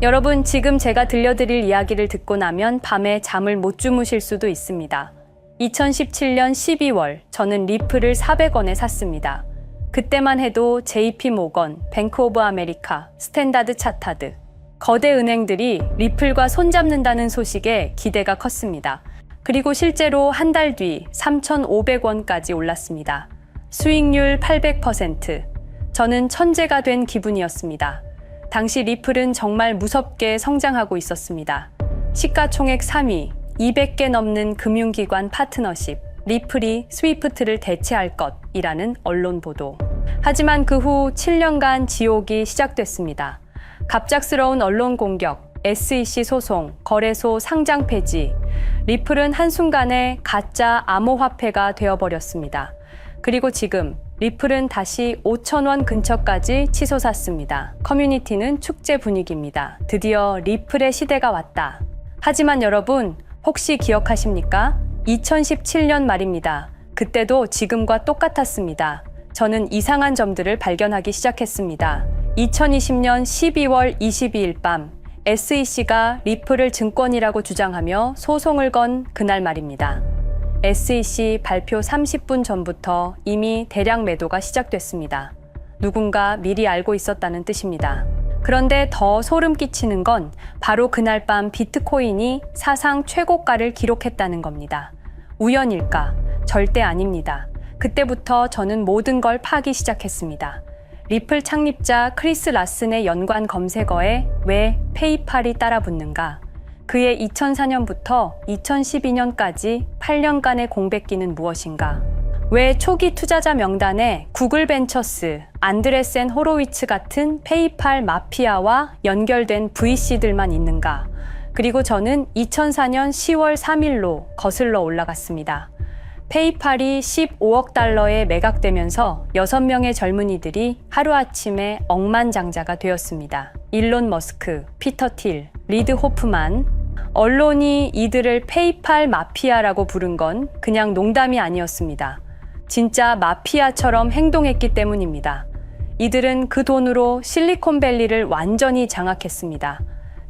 여러분, 지금 제가 들려드릴 이야기를 듣고 나면 밤에 잠을 못 주무실 수도 있습니다. 2017년 12월, 저는 리플을 400원에 샀습니다. 그때만 해도 JP 모건, 뱅크 오브 아메리카, 스탠다드 차타드, 거대 은행들이 리플과 손잡는다는 소식에 기대가 컸습니다. 그리고 실제로 한 달 뒤 3,500원까지 올랐습니다. 수익률 800%. 저는 천재가 된 기분이었습니다. 당시 리플은 정말 무섭게 성장하고 있었습니다. 시가총액 3위, 200개 넘는 금융기관 파트너십, 리플이 스위프트를 대체할 것이라는 언론 보도. 하지만 그 후 7년간 지옥이 시작됐습니다. 갑작스러운 언론 공격, SEC 소송, 거래소 상장 폐지. 리플은 한순간에 가짜 암호화폐가 되어버렸습니다. 그리고 지금 리플은 다시 5,000원 근처까지 치솟았습니다. 커뮤니티는 축제 분위기입니다. 드디어 리플의 시대가 왔다. 하지만 여러분, 혹시 기억하십니까? 2017년 말입니다. 그때도 지금과 똑같았습니다. 저는 이상한 점들을 발견하기 시작했습니다. 2020년 12월 22일 밤, SEC가 리플을 증권이라고 주장하며 소송을 건 그날 말입니다. SEC 발표 30분 전부터 이미 대량 매도가 시작됐습니다. 누군가 미리 알고 있었다는 뜻입니다. 그런데 더 소름 끼치는 건 바로 그날 밤 비트코인이 사상 최고가를 기록했다는 겁니다. 우연일까? 절대 아닙니다. 그때부터 저는 모든 걸 파기 시작했습니다. 리플 창립자 크리스 라슨의 연관 검색어에 왜 페이팔이 따라붙는가? 그의 2004년부터 2012년까지 8년간의 공백기는 무엇인가? 왜 초기 투자자 명단에 구글 벤처스, 안드레센 호로위츠 같은 페이팔 마피아와 연결된 VC들만 있는가? 그리고 저는 2004년 10월 3일로 거슬러 올라갔습니다. 페이팔이 15억 달러에 매각되면서 6명의 젊은이들이 하루아침에 억만장자가 되었습니다. 일론 머스크, 피터 틸, 리드 호프만. 언론이 이들을 페이팔 마피아라고 부른 건 그냥 농담이 아니었습니다. 진짜 마피아처럼 행동했기 때문입니다. 이들은 그 돈으로 실리콘밸리를 완전히 장악했습니다.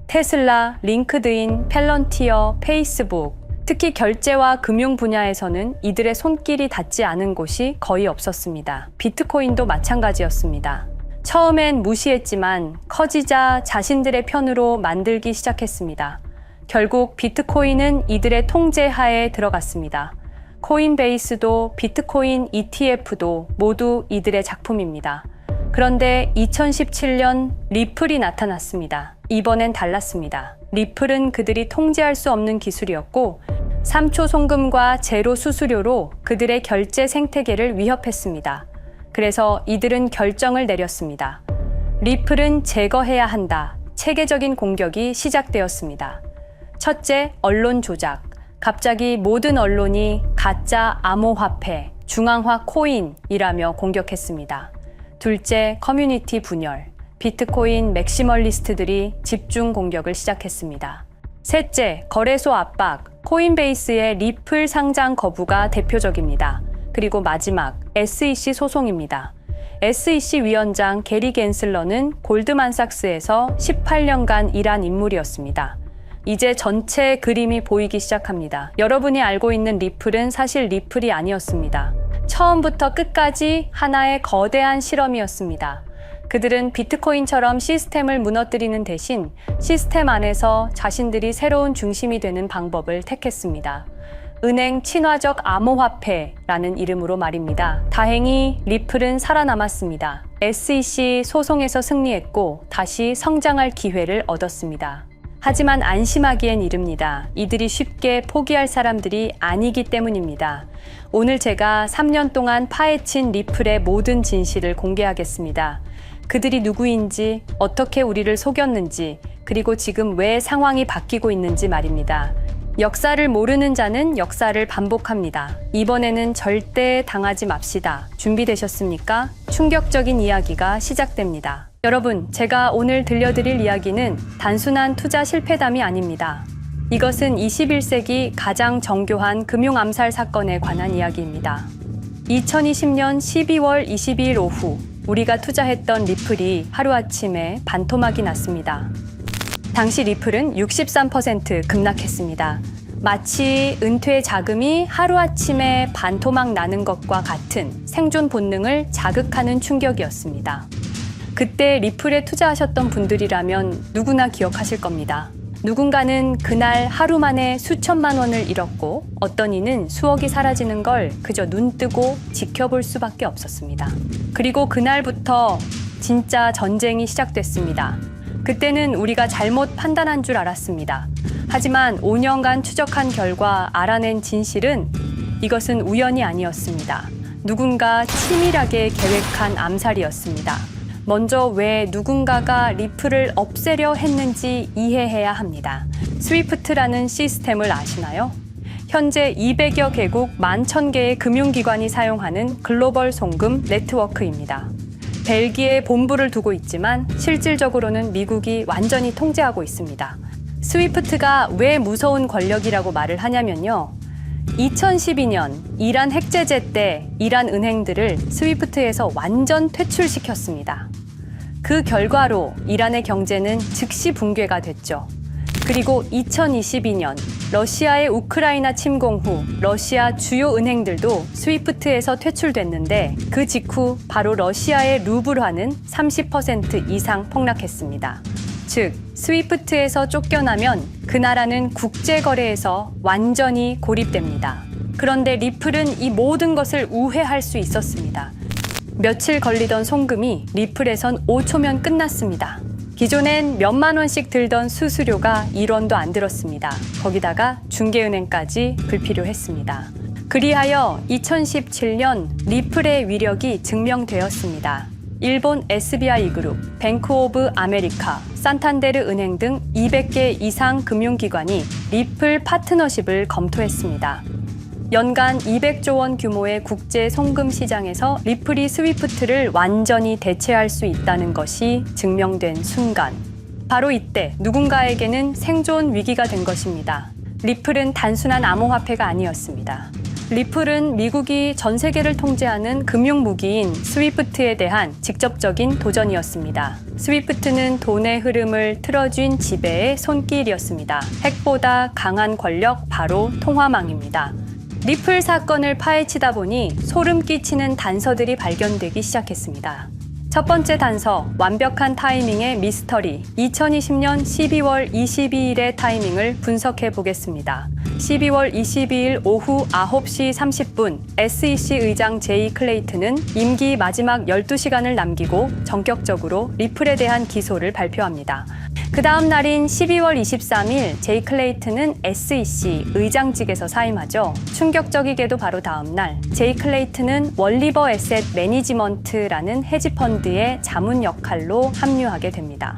테슬라, 링크드인, 펠런티어, 페이스북, 특히 결제와 금융 분야에서는 이들의 손길이 닿지 않은 곳이 거의 없었습니다. 비트코인도 마찬가지였습니다. 처음엔 무시했지만 커지자 자신들의 편으로 만들기 시작했습니다. 결국 비트코인은 이들의 통제 하에 들어갔습니다. 코인베이스도 비트코인 ETF도 모두 이들의 작품입니다. 그런데 2017년 리플이 나타났습니다. 이번엔 달랐습니다. 리플은 그들이 통제할 수 없는 기술이었고 3초 송금과 제로 수수료로 그들의 결제 생태계를 위협했습니다. 그래서 이들은 결정을 내렸습니다. 리플은 제거해야 한다. 체계적인 공격이 시작되었습니다. 첫째, 언론 조작. 갑자기 모든 언론이 가짜 암호화폐, 중앙화 코인이라며 공격했습니다. 둘째, 커뮤니티 분열. 비트코인 맥시멀리스트들이 집중 공격을 시작했습니다. 셋째, 거래소 압박. 코인베이스의 리플 상장 거부가 대표적입니다. 그리고 마지막, SEC 소송입니다. SEC 위원장 게리 겐슬러는 골드만삭스에서 18년간 일한 인물이었습니다. 이제 전체 그림이 보이기 시작합니다. 여러분이 알고 있는 리플은 사실 리플이 아니었습니다. 처음부터 끝까지 하나의 거대한 실험이었습니다. 그들은 비트코인처럼 시스템을 무너뜨리는 대신 시스템 안에서 자신들이 새로운 중심이 되는 방법을 택했습니다. 은행 친화적 암호화폐라는 이름으로 말입니다. 다행히 리플은 살아남았습니다. SEC 소송에서 승리했고 다시 성장할 기회를 얻었습니다. 하지만 안심하기엔 이릅니다. 이들이 쉽게 포기할 사람들이 아니기 때문입니다. 오늘 제가 3년 동안 파헤친 리플의 모든 진실을 공개하겠습니다. 그들이 누구인지, 어떻게 우리를 속였는지, 그리고 지금 왜 상황이 바뀌고 있는지 말입니다. 역사를 모르는 자는 역사를 반복합니다. 이번에는 절대 당하지 맙시다. 준비되셨습니까? 충격적인 이야기가 시작됩니다. 여러분, 제가 오늘 들려드릴 이야기는 단순한 투자 실패담이 아닙니다. 이것은 21세기 가장 정교한 금융 암살 사건에 관한 이야기입니다. 2020년 12월 22일 오후, 우리가 투자했던 리플이 하루아침에 반토막이 났습니다. 당시 리플은 63% 급락했습니다. 마치 은퇴 자금이 하루아침에 반토막 나는 것과 같은 생존 본능을 자극하는 충격이었습니다. 그때 리플에 투자하셨던 분들이라면 누구나 기억하실 겁니다. 누군가는 그날 하루 만에 수천만 원을 잃었고 어떤 이는 수억이 사라지는 걸 그저 눈 뜨고 지켜볼 수밖에 없었습니다. 그리고 그날부터 진짜 전쟁이 시작됐습니다. 그때는 우리가 잘못 판단한 줄 알았습니다. 하지만 5년간 추적한 결과 알아낸 진실은 이것은 우연이 아니었습니다. 누군가 치밀하게 계획한 암살이었습니다. 먼저 왜 누군가가 리플을 없애려 했는지 이해해야 합니다. 스위프트라는 시스템을 아시나요? 현재 200여 개국 11,000개의 금융기관이 사용하는 글로벌 송금 네트워크입니다. 벨기에 본부를 두고 있지만 실질적으로는 미국이 완전히 통제하고 있습니다. 스위프트가 왜 무서운 권력이라고 말을 하냐면요. 2012년 이란 핵제재 때 이란 은행들을 스위프트에서 완전 퇴출시켰습니다. 그 결과로 이란의 경제는 즉시 붕괴가 됐죠. 그리고 2022년 러시아의 우크라이나 침공 후 러시아 주요 은행들도 스위프트에서 퇴출됐는데 그 직후 바로 러시아의 루블화는 30% 이상 폭락했습니다. 즉, 스위프트에서 쫓겨나면 그 나라는 국제거래에서 완전히 고립됩니다. 그런데 리플은 이 모든 것을 우회할 수 있었습니다. 며칠 걸리던 송금이 리플에선 5초면 끝났습니다. 기존엔 몇만 원씩 들던 수수료가 1원도 안 들었습니다. 거기다가 중개은행까지 불필요했습니다. 그리하여 2017년 리플의 위력이 증명되었습니다. 일본 SBI 그룹, 뱅크 오브 아메리카, 산탄데르 은행 등 200개 이상 금융기관이 리플 파트너십을 검토했습니다. 연간 200조 원 규모의 국제 송금 시장에서 리플이 스위프트를 완전히 대체할 수 있다는 것이 증명된 순간, 바로 이때 누군가에게는 생존 위기가 된 것입니다. 리플은 단순한 암호화폐가 아니었습니다. 리플은 미국이 전 세계를 통제하는 금융무기인 스위프트에 대한 직접적인 도전이었습니다. 스위프트는 돈의 흐름을 틀어쥔 지배의 손길이었습니다. 핵보다 강한 권력, 바로 통화망입니다. 리플 사건을 파헤치다 보니 소름 끼치는 단서들이 발견되기 시작했습니다. 첫 번째 단서, 완벽한 타이밍의 미스터리. 2020년 12월 22일의 타이밍을 분석해 보겠습니다. 12월 22일 오후 9시 30분, SEC 의장 제이 클레이튼은 임기 마지막 12시간을 남기고 전격적으로 리플에 대한 기소를 발표합니다. 그 다음 날인 12월 23일, 제이 클레이튼은 SEC 의장직에서 사임하죠. 충격적이게도 바로 다음 날, 제이 클레이튼은 월리버 에셋 매니지먼트라는 헤지펀드의 자문 역할로 합류하게 됩니다.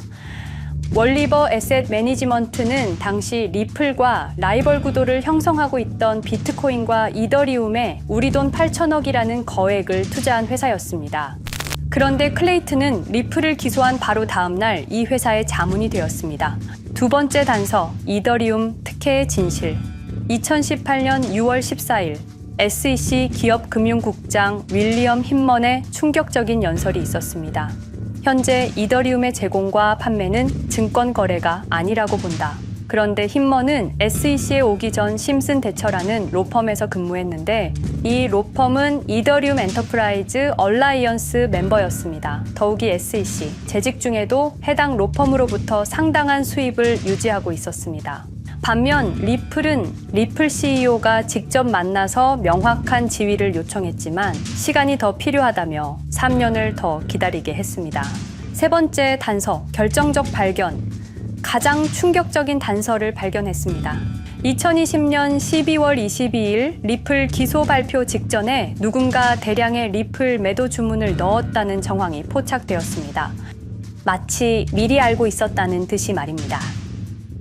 월리버 에셋 매니지먼트는 당시 리플과 라이벌 구도를 형성하고 있던 비트코인과 이더리움에 우리 돈 8천억이라는 거액을 투자한 회사였습니다. 그런데 클레이튼은 리플을 기소한 바로 다음 날 이 회사의 자문이 되었습니다. 두 번째 단서, 이더리움 특혜의 진실. 2018년 6월 14일, SEC 기업금융국장 윌리엄 힌먼의 충격적인 연설이 있었습니다. 현재 이더리움의 제공과 판매는 증권 거래가 아니라고 본다. 그런데 힌먼은 SEC에 오기 전 심슨 대처라는 로펌에서 근무했는데 이 로펌은 이더리움 엔터프라이즈 얼라이언스 멤버였습니다. 더욱이 SEC, 재직 중에도 해당 로펌으로부터 상당한 수입을 유지하고 있었습니다. 반면 리플은 리플 CEO가 직접 만나서 명확한 지위를 요청했지만 시간이 더 필요하다며 3년을 더 기다리게 했습니다. 세 번째 단서, 결정적 발견. 가장 충격적인 단서를 발견했습니다. 2020년 12월 22일 리플 기소 발표 직전에 누군가 대량의 리플 매도 주문을 넣었다는 정황이 포착되었습니다. 마치 미리 알고 있었다는 듯이 말입니다.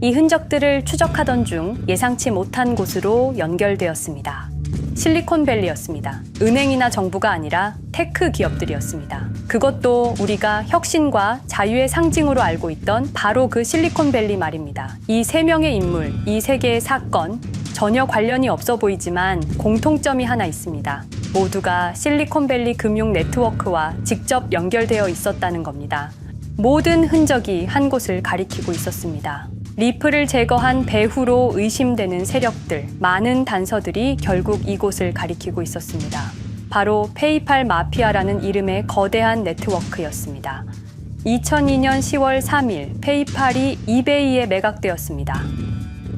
이 흔적들을 추적하던 중 예상치 못한 곳으로 연결되었습니다. 실리콘밸리였습니다. 은행이나 정부가 아니라 테크 기업들이었습니다. 그것도 우리가 혁신과 자유의 상징으로 알고 있던 바로 그 실리콘밸리 말입니다. 이 세 명의 인물, 이 세 개의 사건, 전혀 관련이 없어 보이지만 공통점이 하나 있습니다. 모두가 실리콘밸리 금융 네트워크와 직접 연결되어 있었다는 겁니다. 모든 흔적이 한 곳을 가리키고 있었습니다. 리플을 제거한 배후로 의심되는 세력들, 많은 단서들이 결국 이곳을 가리키고 있었습니다. 바로 페이팔 마피아라는 이름의 거대한 네트워크였습니다. 2002년 10월 3일 페이팔이 이베이에 매각되었습니다.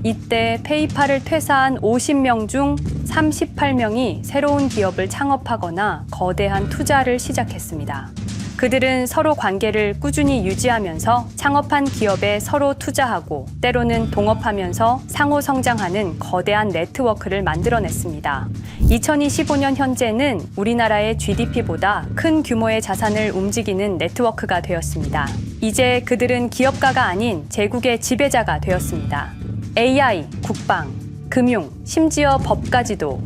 이때 페이팔을 퇴사한 50명 중 38명이 새로운 기업을 창업하거나 거대한 투자를 시작했습니다. 그들은 서로 관계를 꾸준히 유지하면서 창업한 기업에 서로 투자하고 때로는 동업하면서 상호 성장하는 거대한 네트워크를 만들어냈습니다. 2025년 현재는 우리나라의 GDP보다 큰 규모의 자산을 움직이는 네트워크가 되었습니다. 이제 그들은 기업가가 아닌 제국의 지배자가 되었습니다. AI, 국방, 금융, 심지어 법까지도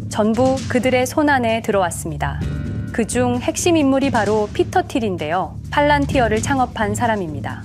전부 그들의 손안에 들어왔습니다. 그중 핵심 인물이 바로 피터 틸인데요. 팔란티어를 창업한 사람입니다.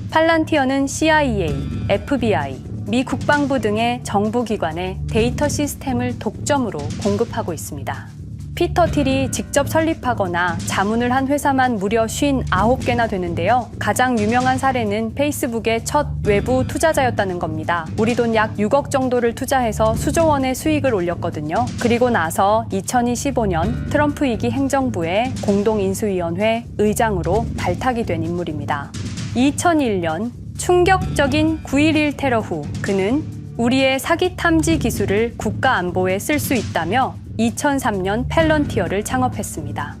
팔란티어는 CIA, FBI, 미 국방부 등의 정부기관에 데이터 시스템을 독점으로 공급하고 있습니다. 피터 틸이 직접 설립하거나 자문을 한 회사만 무려 59개나 되는데요. 가장 유명한 사례는 페이스북의 첫 외부 투자자였다는 겁니다. 우리 돈 약 6억 정도를 투자해서 수조 원의 수익을 올렸거든요. 그리고 나서 2025년 트럼프 2기 행정부의 공동인수위원회 의장으로 발탁이 된 인물입니다. 2001년 충격적인 9.11 테러 후 그는 우리의 사기 탐지 기술을 국가 안보에 쓸 수 있다며 2003년 팰런티어를 창업했습니다.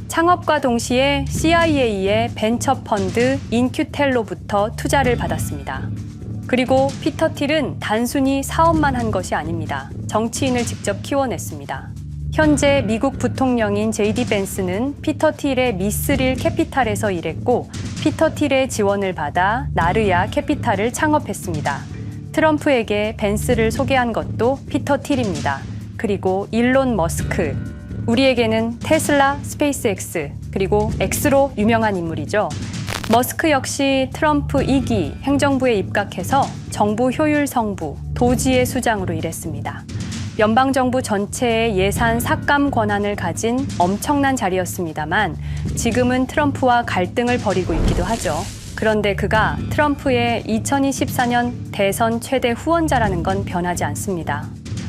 창업과 동시에 CIA의 벤처 펀드 인큐텔로부터 투자를 받았습니다. 그리고 피터 틸은 단순히 사업만 한 것이 아닙니다. 정치인을 직접 키워냈습니다. 현재 미국 부통령인 JD 벤스는 피터 틸의 미스릴 캐피탈에서 일했고 피터 틸의 지원을 받아 나르야 캐피탈을 창업했습니다. 트럼프에게 벤스를 소개한 것도 피터 틸입니다. 그리고 일론 머스크, 우리에게는 테슬라, 스페이스X, 그리고 X로 유명한 인물이죠. 머스크 역시 트럼프 2기 행정부에 입각해서 정부 효율 성부, 도지의 수장으로 일했습니다. 연방정부 전체의 예산 삭감 권한을 가진 엄청난 자리였습니다만 지금은 트럼프와 갈등을 벌이고 있기도 하죠. 그런데 그가 트럼프의 2024년 대선 최대 후원자라는 건 변하지 않습니다.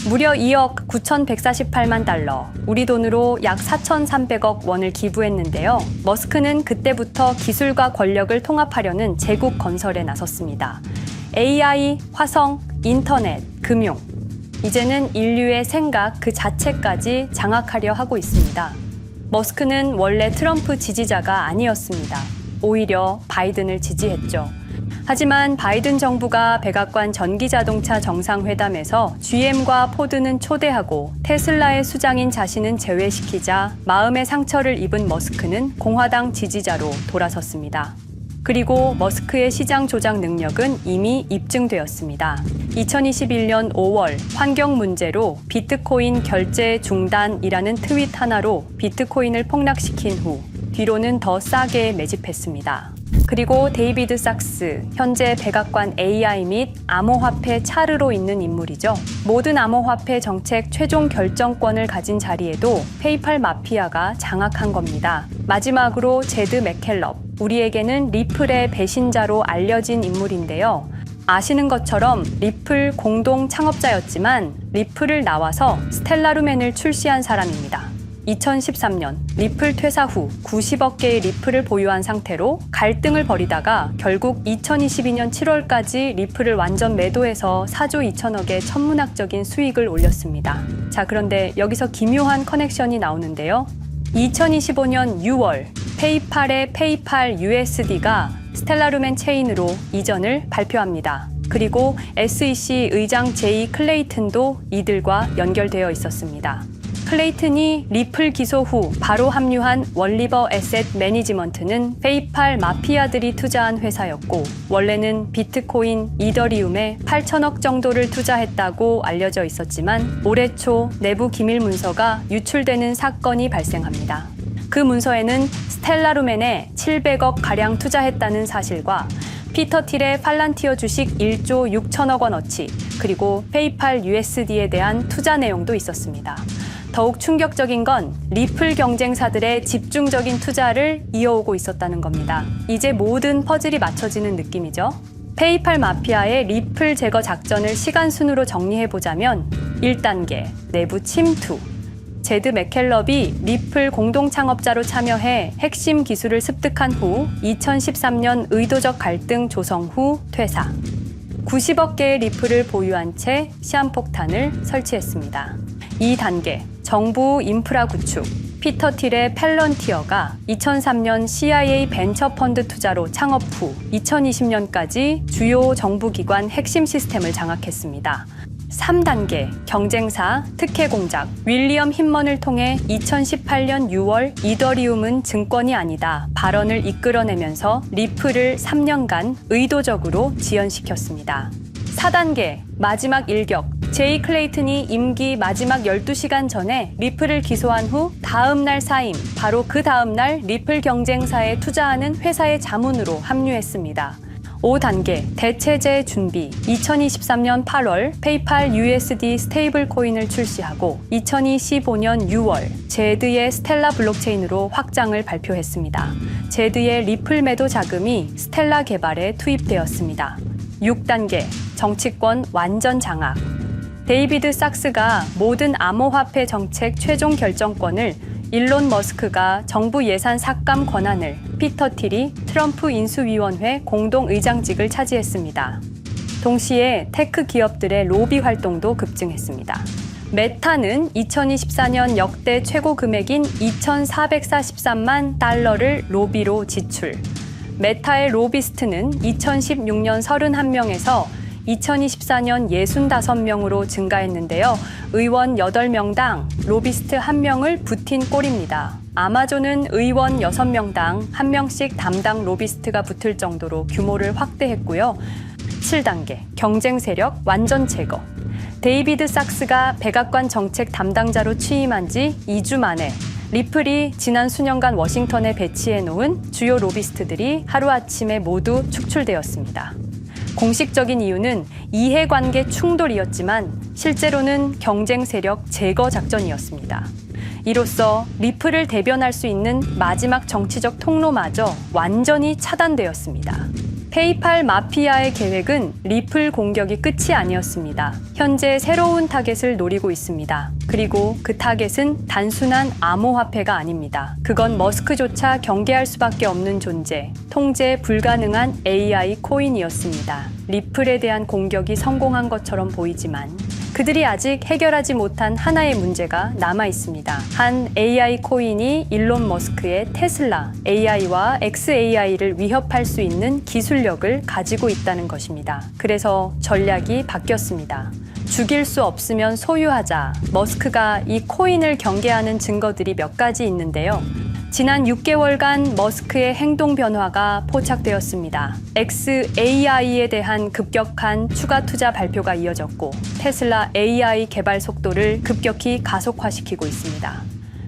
무려 2억 9,148만 달러, 우리 돈으로 약 4,300억 원을 기부했는데요. 머스크는 그때부터 기술과 권력을 통합하려는 제국 건설에 나섰습니다. AI, 화성, 인터넷, 금융, 이제는 인류의 생각 그 자체까지 장악하려 하고 있습니다. 머스크는 원래 트럼프 지지자가 아니었습니다. 오히려 바이든을 지지했죠. 하지만 바이든 정부가 백악관 전기자동차 정상회담에서 GM과 포드는 초대하고 테슬라의 수장인 자신은 제외시키자 마음의 상처를 입은 머스크는 공화당 지지자로 돌아섰습니다. 그리고 머스크의 시장 조작 능력은 이미 입증되었습니다. 2021년 5월 환경 문제로 비트코인 결제 중단이라는 트윗 하나로 비트코인을 폭락시킨 후 뒤로는 더 싸게 매집했습니다. 그리고 데이비드 sak스, 현재 백악관 AI 및 암호화폐 차르로 있는 인물이죠. 모든 암호화폐 정책 최종 결정권을 가진 자리에도 페이팔 마피아가 장악한 겁니다. 마지막으로 제드 맥켈럽, 우리에게는 리플의 배신자로 알려진 인물인데요. 아시는 것처럼 리플 공동 창업자였지만 리플을 나와서 스텔라루멘을 출시한 사람입니다. 2013년 리플 퇴사 후 90억 개의 리플을 보유한 상태로 갈등을 벌이다가 결국 2022년 7월까지 리플을 완전 매도해서 4조 2천억의 천문학적인 수익을 올렸습니다. 자, 그런데 여기서 기묘한 커넥션이 나오는데요. 2025년 6월 페이팔의 페이팔 USD가 스텔라루멘 체인으로 이전을 발표합니다. 그리고 SEC 의장 제이 클레이튼도 이들과 연결되어 있었습니다. 클레이튼이 리플 기소 후 바로 합류한 월리버 에셋 매니지먼트는 페이팔 마피아들이 투자한 회사였고 원래는 비트코인, 이더리움에 8천억 정도를 투자했다고 알려져 있었지만 올해 초 내부 기밀 문서가 유출되는 사건이 발생합니다. 그 문서에는 스텔라루멘에 700억 가량 투자했다는 사실과 피터 틸의 팔란티어 주식 1조 6천억 원어치, 그리고 페이팔 USD에 대한 투자 내용도 있었습니다. 더욱 충격적인 건 리플 경쟁사들의 집중적인 투자를 이어오고 있었다는 겁니다. 이제 모든 퍼즐이 맞춰지는 느낌이죠. 페이팔 마피아의 리플 제거 작전을 시간 순으로 정리해보자면 1단계, 내부 침투. 제드 맥켈럽이 리플 공동 창업자로 참여해 핵심 기술을 습득한 후 2013년 의도적 갈등 조성 후 퇴사. 90억 개의 리플을 보유한 채 시한폭탄을 설치했습니다. 2단계, 정부 인프라 구축. 피터 틸의 팰런티어가 2003년 CIA 벤처 펀드 투자로 창업 후 2020년까지 주요 정부기관 핵심 시스템을 장악했습니다. 3단계, 경쟁사 특혜 공작. 윌리엄 힌먼을 통해 2018년 6월 이더리움은 증권이 아니다 발언을 이끌어내면서 리플을 3년간 의도적으로 지연시켰습니다. 4단계, 마지막 일격. 제이 클레이튼이 임기 마지막 12시간 전에 리플을 기소한 후 다음 날 사임, 바로 그 다음 날 리플 경쟁사에 투자하는 회사의 자문으로 합류했습니다. 5단계, 대체제 준비. 2023년 8월 페이팔 USD 스테이블 코인을 출시하고 2025년 6월 제드의 스텔라 블록체인으로 확장을 발표했습니다. 제드의 리플 매도 자금이 스텔라 개발에 투입되었습니다. 6단계, 정치권 완전 장악. 데이비드 sak스가 모든 암호화폐 정책 최종 결정권을, 일론 머스크가 정부 예산 삭감 권한을, 피터 틸이 트럼프 인수위원회 공동의장직을 차지했습니다. 동시에 테크 기업들의 로비 활동도 급증했습니다. 메타는 2024년 역대 최고 금액인 2,443만 달러를 로비로 지출. 메타의 로비스트는 2016년 31명에서 2024년 65명으로 증가했는데요. 의원 8명당 로비스트 1명을 붙인 꼴입니다. 아마존은 의원 6명당 1명씩 담당 로비스트가 붙을 정도로 규모를 확대했고요. 7단계, 경쟁 세력 완전 제거. 데이비드 sak스가 백악관 정책 담당자로 취임한 지 2주 만에 리플이 지난 수년간 워싱턴에 배치해 놓은 주요 로비스트들이 하루아침에 모두 축출되었습니다. 공식적인 이유는 이해관계 충돌이었지만 실제로는 경쟁 세력 제거 작전이었습니다. 이로써 리플을 대변할 수 있는 마지막 정치적 통로마저 완전히 차단되었습니다. 페이팔 마피아의 계획은 리플 공격이 끝이 아니었습니다. 현재 새로운 타겟을 노리고 있습니다. 그리고 그 타겟은 단순한 암호화폐가 아닙니다. 그건 머스크조차 경계할 수밖에 없는 존재, 통제 불가능한 AI 코인이었습니다. 리플에 대한 공격이 성공한 것처럼 보이지만 그들이 아직 해결하지 못한 하나의 문제가 남아 있습니다. 한 AI 코인이 일론 머스크의 테슬라 AI와 XAI를 위협할 수 있는 기술력을 가지고 있다는 것입니다. 그래서 전략이 바뀌었습니다. 죽일 수 없으면 소유하자. 머스크가 이 코인을 경계하는 증거들이 몇 가지 있는데요. 지난 6개월간 머스크의 행동 변화가 포착되었습니다. XAI에 대한 급격한 추가 투자 발표가 이어졌고 테슬라 AI 개발 속도를 급격히 가속화시키고 있습니다.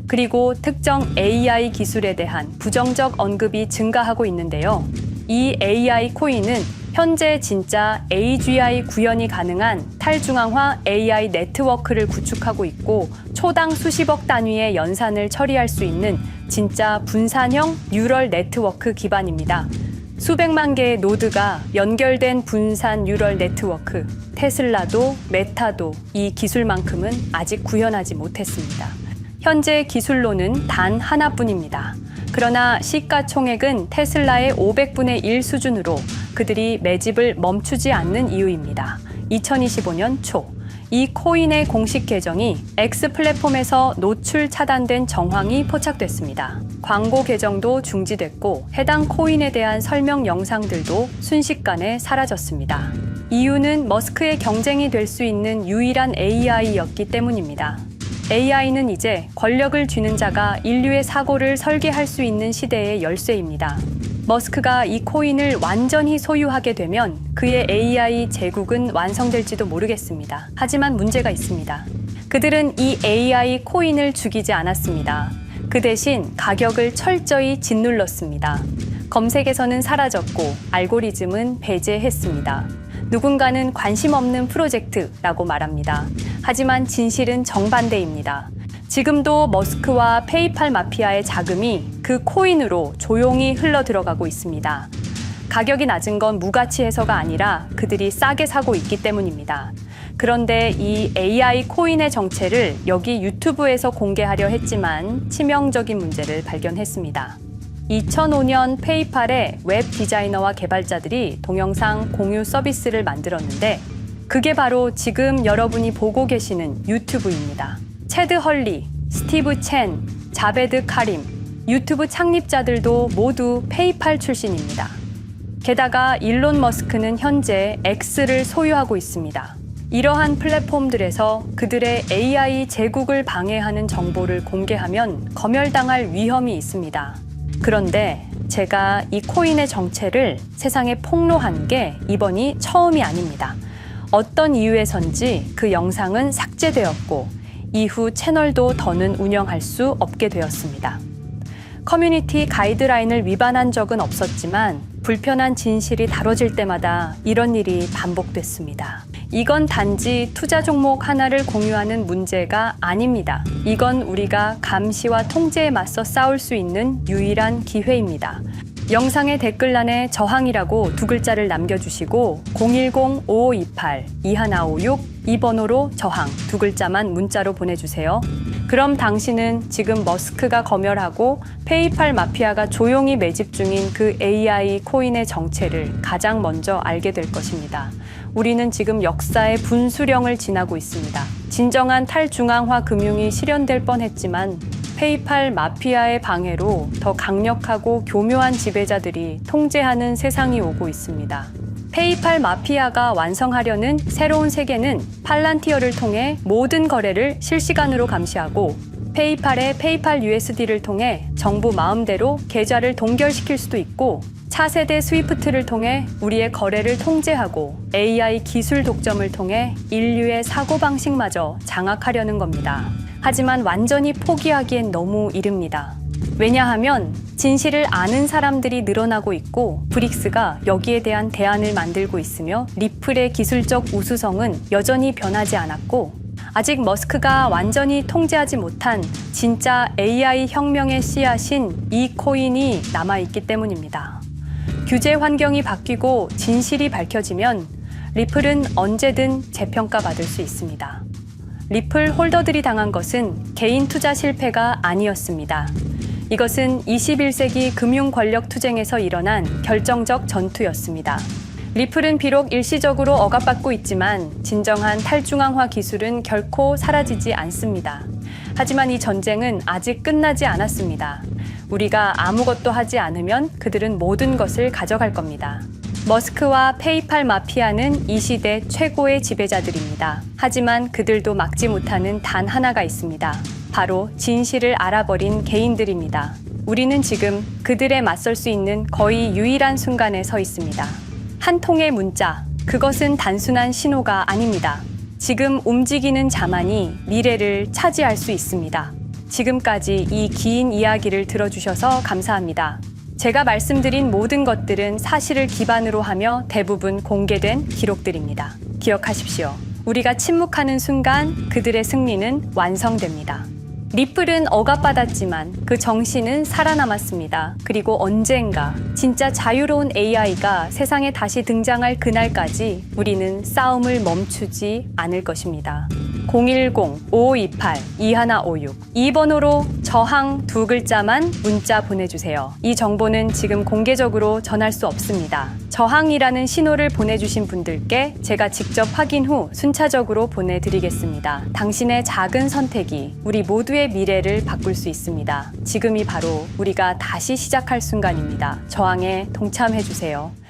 그리고 특정 AI 기술에 대한 부정적 언급이 증가하고 있는데요. 이 AI 코인은 현재 진짜 AGI 구현이 가능한 탈중앙화 AI 네트워크를 구축하고 있고 초당 수십억 단위의 연산을 처리할 수 있는 진짜 분산형 뉴럴 네트워크 기반입니다. 수백만 개의 노드가 연결된 분산 뉴럴 네트워크, 테슬라도 메타도 이 기술만큼은 아직 구현하지 못했습니다. 현재 기술로는 단 하나뿐입니다. 그러나 시가총액은 테슬라의 500분의 1 수준으로 그들이 매집을 멈추지 않는 이유입니다. 2025년 초, 이 코인의 공식 계정이 X 플랫폼에서 노출 차단된 정황이 포착됐습니다. 광고 계정도 중지됐고 해당 코인에 대한 설명 영상들도 순식간에 사라졌습니다. 이유는 머스크의 경쟁이 될 수 있는 유일한 AI였기 때문입니다. AI는 이제 권력을 쥐는 자가 인류의 사고를 설계할 수 있는 시대의 열쇠입니다. 머스크가 이 코인을 완전히 소유하게 되면 그의 AI 제국은 완성될지도 모르겠습니다. 하지만 문제가 있습니다. 그들은 이 AI 코인을 죽이지 않았습니다. 그 대신 가격을 철저히 짓눌렀습니다. 검색에서는 사라졌고 알고리즘은 배제했습니다. 누군가는 관심 없는 프로젝트라고 말합니다. 하지만 진실은 정반대입니다. 지금도 머스크와 페이팔 마피아의 자금이 그 코인으로 조용히 흘러 들어가고 있습니다. 가격이 낮은 건 무가치해서가 아니라 그들이 싸게 사고 있기 때문입니다. 그런데 이 AI 코인의 정체를 여기 유튜브에서 공개하려 했지만 치명적인 문제를 발견했습니다. 2005년 페이팔의 웹 디자이너와 개발자들이 동영상 공유 서비스를 만들었는데 그게 바로 지금 여러분이 보고 계시는 유튜브입니다. 체드 헐리, 스티브 첸, 자베드 카림, 유튜브 창립자들도 모두 페이팔 출신입니다. 게다가 일론 머스크는 현재 X를 소유하고 있습니다. 이러한 플랫폼들에서 그들의 AI 제국을 방해하는 정보를 공개하면 검열당할 위험이 있습니다. 그런데 제가 이 코인의 정체를 세상에 폭로한 게 이번이 처음이 아닙니다. 어떤 이유에선지 그 영상은 삭제되었고 이후 채널도 더는 운영할 수 없게 되었습니다. 커뮤니티 가이드라인을 위반한 적은 없었지만 불편한 진실이 다뤄질 때마다 이런 일이 반복됐습니다. 이건 단지 투자 종목 하나를 공유하는 문제가 아닙니다. 이건 우리가 감시와 통제에 맞서 싸울 수 있는 유일한 기회입니다. 영상의 댓글란에 저항이라고 두 글자를 남겨주시고 010-5528-2156 이 번호로 저항 두 글자만 문자로 보내주세요. 그럼 당신은 지금 머스크가 검열하고 페이팔 마피아가 조용히 매집 중인 그 AI 코인의 정체를 가장 먼저 알게 될 것입니다. 우리는 지금 역사의 분수령을 지나고 있습니다. 진정한 탈중앙화 금융이 실현될 뻔했지만 페이팔 마피아의 방해로 더 강력하고 교묘한 지배자들이 통제하는 세상이 오고 있습니다. 페이팔 마피아가 완성하려는 새로운 세계는 팔란티어를 통해 모든 거래를 실시간으로 감시하고 페이팔의 페이팔 USD를 통해 정부 마음대로 계좌를 동결시킬 수도 있고 차세대 스위프트를 통해 우리의 거래를 통제하고 AI 기술 독점을 통해 인류의 사고방식마저 장악하려는 겁니다. 하지만 완전히 포기하기엔 너무 이릅니다. 왜냐하면 진실을 아는 사람들이 늘어나고 있고 브릭스가 여기에 대한 대안을 만들고 있으며 리플의 기술적 우수성은 여전히 변하지 않았고 아직 머스크가 완전히 통제하지 못한 진짜 AI 혁명의 씨앗인 이 코인이 남아있기 때문입니다. 규제 환경이 바뀌고 진실이 밝혀지면 리플은 언제든 재평가받을 수 있습니다. 리플 홀더들이 당한 것은 개인 투자 실패가 아니었습니다. 이것은 21세기 금융 권력 투쟁에서 일어난 결정적 전투였습니다. 리플은 비록 일시적으로 억압받고 있지만 진정한 탈중앙화 기술은 결코 사라지지 않습니다. 하지만 이 전쟁은 아직 끝나지 않았습니다. 우리가 아무것도 하지 않으면 그들은 모든 것을 가져갈 겁니다. 머스크와 페이팔 마피아는 이 시대 최고의 지배자들입니다. 하지만 그들도 막지 못하는 단 하나가 있습니다. 바로 진실을 알아버린 개인들입니다. 우리는 지금 그들에 맞설 수 있는 거의 유일한 순간에 서 있습니다. 한 통의 문자, 그것은 단순한 신호가 아닙니다. 지금 움직이는 자만이 미래를 차지할 수 있습니다. 지금까지 이 긴 이야기를 들어주셔서 감사합니다. 제가 말씀드린 모든 것들은 사실을 기반으로 하며 대부분 공개된 기록들입니다. 기억하십시오. 우리가 침묵하는 순간 그들의 승리는 완성됩니다. 리플은 억압받았지만 그 정신은 살아남았습니다. 그리고 언젠가 진짜 자유로운 AI가 세상에 다시 등장할 그날까지 우리는 싸움을 멈추지 않을 것입니다. 010-5528-2156 이 번호로 저항 두 글자만 문자 보내주세요. 이 정보는 지금 공개적으로 전할 수 없습니다. 저항이라는 신호를 보내주신 분들께 제가 직접 확인 후 순차적으로 보내드리겠습니다. 당신의 작은 선택이 우리 모두의 미래를 바꿀 수 있습니다. 지금이 바로 우리가 다시 시작할 순간입니다. 저항에 동참해주세요.